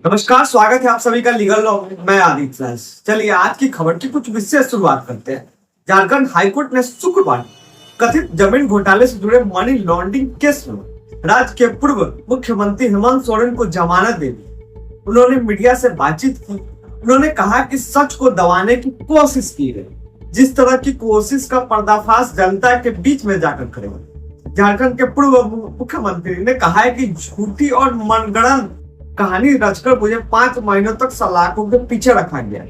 नमस्कार, स्वागत है आप सभी का लीगल लॉ में। मैं आदित्य राज। चलिए आज की खबर की कुछ विशेष शुरुआत करते हैं। झारखंड हाईकोर्ट ने शुक्रवार कथित जमीन घोटाले से जुड़े मनी लॉन्ड्रिंग केस में राज्य के पूर्व मुख्यमंत्री हेमंत सोरेन को जमानत दे दी। उन्होंने मीडिया से बातचीत की। उन्होंने कहा कि सच को दबाने की कोशिश की गई, जिस तरह की कोशिश का पर्दाफाश जनता के बीच में जाकर करेगा। झारखंड के पूर्व मुख्यमंत्री ने कहा है कि झूठी और मनगढ़ंत कहानी रचकर मुझे 5 महीनों तक सलाखों के पीछे रखा गया।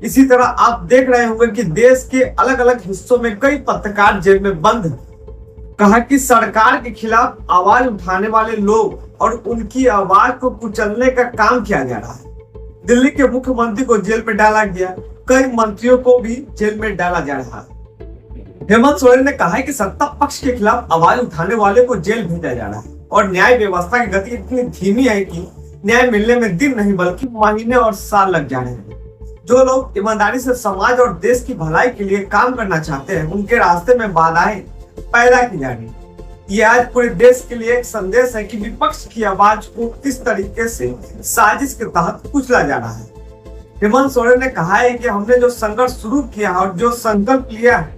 इसी तरह आप देख रहे होंगे कि देश के अलग अलग हिस्सों में कई पत्रकार जेल में बंद हैं। कहा कि सरकार के खिलाफ आवाज उठाने वाले लोग और उनकी आवाज को कुचलने का काम किया जा रहा है। दिल्ली के मुख्यमंत्री को जेल में डाला गया, कई मंत्रियों को भी जेल में डाला जा रहा है। हेमंत सोरेन ने कहा है कि सत्ता पक्ष के खिलाफ आवाज उठाने वाले को जेल भेजा जा रहा है और न्याय व्यवस्था की गति इतनी धीमी है कि न्याय मिलने में दिन नहीं बल्कि महीने और साल लग जाने हैं। जो लोग ईमानदारी से समाज और देश की भलाई के लिए काम करना चाहते हैं, उनके रास्ते में बाधाएं पैदा की जा रही है। ये आज पूरे देश के लिए एक संदेश है कि विपक्ष की आवाज को किस तरीके से साजिश के तहत कुचला जा रहा है। हेमंत सोरेन ने कहा है कि हमने जो संघर्ष शुरू किया और जो संकल्प लिया है,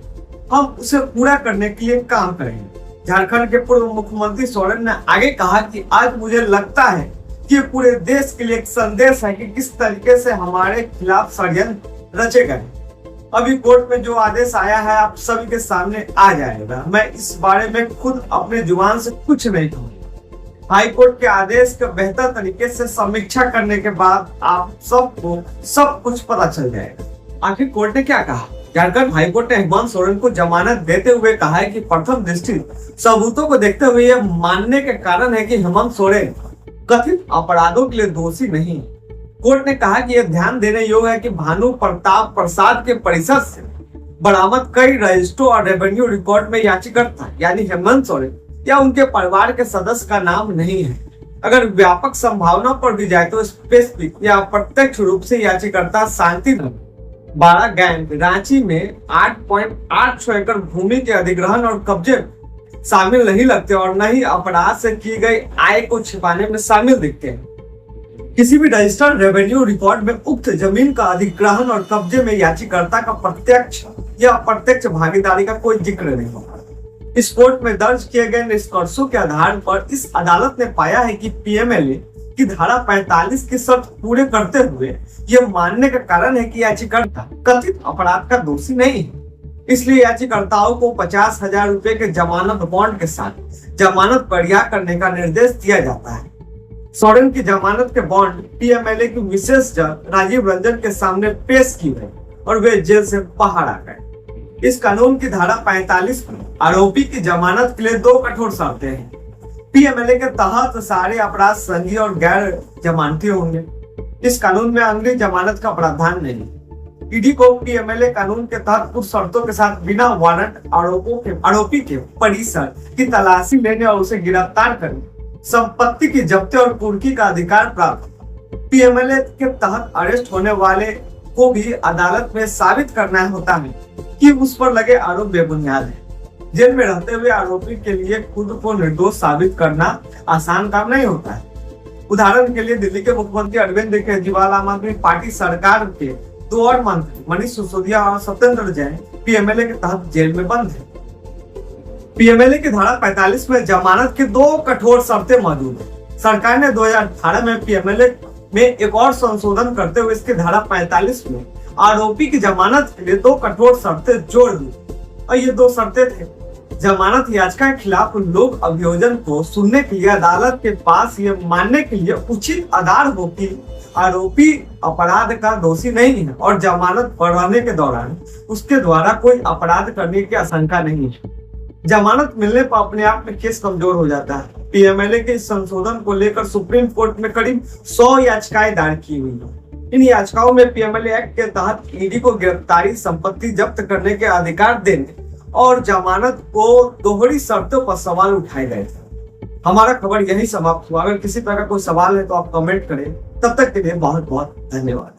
हम उसे पूरा करने के लिए काम करेंगे। झारखंड के पूर्व मुख्यमंत्री सोरेन ने आगे कहा कि आज मुझे लगता है कि पूरे देश के लिए एक संदेश है कि किस तरीके से हमारे खिलाफ षड्यंत्र रचे गए। अभी कोर्ट में जो आदेश आया है आप सभी के सामने आ जाएगा। मैं इस बारे में खुद अपने जुबान से कुछ नहीं कहूँगा। हाई कोर्ट के आदेश का बेहतर तरीके से समीक्षा करने के बाद आप सबको सब कुछ पता चल जाएगा। आखिर कोर्ट ने क्या कहा? झारखंड हाईकोर्ट ने हेमंत सोरेन को जमानत देते हुए कहा है कि प्रथम दृष्टि सबूतों को देखते हुए यह मानने के कारण है कि हेमंत सोरेन कथित अपराधों के लिए दोषी नहीं। कोर्ट ने कहा कि यह ध्यान देने योग्य है कि भानु प्रताप प्रसाद के परिसर से बरामद कई रजिस्टरों और रेवेन्यू रिकॉर्ड में याचिकाकर्ता यानी हेमंत सोरेन या उनके परिवार के सदस्य का नाम नहीं है। अगर व्यापक संभावना पर भी जाए तो स्पेसिफिक या प्रत्यक्ष रूप से याचिकाकर्ता शांति बाड़ा गैंग रांची में 8.8 एकड़ भूमि के अधिग्रहण और कब्जे शामिल नहीं लगते और न ही अपराध से की गई आय को छिपाने में शामिल दिखते हैं। किसी भी रजिस्टर्ड रेवेन्यू रिकॉर्ड में उक्त जमीन का अधिग्रहण और कब्जे में याचिकाकर्ता का प्रत्यक्ष या अप्रत्यक्ष भागीदारी का कोई जिक्र नहीं होगा। इस कोर्ट में दर्ज किए गए निष्कर्षों के आधार पर इस अदालत ने पाया है कि पीएमएलए की धारा 45 की शर्त पूरे करते हुए यह मानने का कारण है कि याचिकाकर्ता कथित अपराध का दोषी नहीं है। इसलिए याचिकाकर्ताओं को 50,000 रुपए के जमानत बॉन्ड के साथ जमानत बरिया करने का निर्देश दिया जाता है। सोरेन की जमानत के बॉन्ड पीएमएलए की विशेष जज राजीव रंजन के सामने पेश की गई और वे जेल से बाहर आ गए। इस कानून की धारा 45 में आरोपी की जमानत के लिए 2 कठोर शर्तें हैं। पीएमएलए के तहत सारे अपराध संज्ञेय और गैर जमानती होंगे। इस कानून में अंग्रेजी जमानत का प्रावधान नहीं। ईडी को पीएमएलए कानून के तहत कुछ शर्तों के साथ बिना वारंट आरोपी के परिसर की तलाशी लेने और उसे गिरफ्तार करने, संपत्ति की जब्ती और कुर्की का अधिकार प्राप्त। पीएमएलए के तहत अरेस्ट होने वाले को भी अदालत में साबित करना होता है कि उस पर लगे आरोप बेबुनियाद है। जेल में रहते हुए आरोपी के लिए खुद को निर्दोष साबित करना आसान काम नहीं होता है। उदाहरण के लिए दिल्ली के मुख्यमंत्री अरविंद केजरीवाल आम आदमी पार्टी सरकार के 2 और मंत्री मनीष सिसोदिया और सत्येंद्र जैन पीएमएलए के तहत जेल में बंद है। पीएमएलए की धारा 45 में जमानत की 2 कठोर शर्तें मौजूद है। सरकार ने 2018 में पीएमएलए में एक और संशोधन करते हुए इसकी धारा 45 में आरोपी की जमानत के लिए 2 कठोर शर्तें जोड़ दी और ये 2 शर्तें थे। जमानत याचिका के खिलाफ लोक अभियोजन को सुनने के लिए अदालत के पास ये मानने के लिए उचित आधार हो कि आरोपी अपराध का दोषी नहीं है और जमानत पर रहने के दौरान उसके द्वारा कोई अपराध करने की आशंका नहीं है। जमानत मिलने पर अपने आप में केस कमजोर हो जाता है। पीएमएलए के इस संशोधन को लेकर सुप्रीम कोर्ट में करीब 100 याचिकाएं दायर की हुई हैं। इन याचिकाओं में पीएमएलए एक्ट के तहत ईडी को गिरफ्तारी, संपत्ति जब्त करने के अधिकार देने और जमानत को दोहरी शर्तों पर सवाल उठाए गए थे। हमारा खबर यही समाप्त हुआ। अगर किसी तरह का कोई सवाल है तो आप कमेंट करें। तब तक के लिए बहुत बहुत धन्यवाद।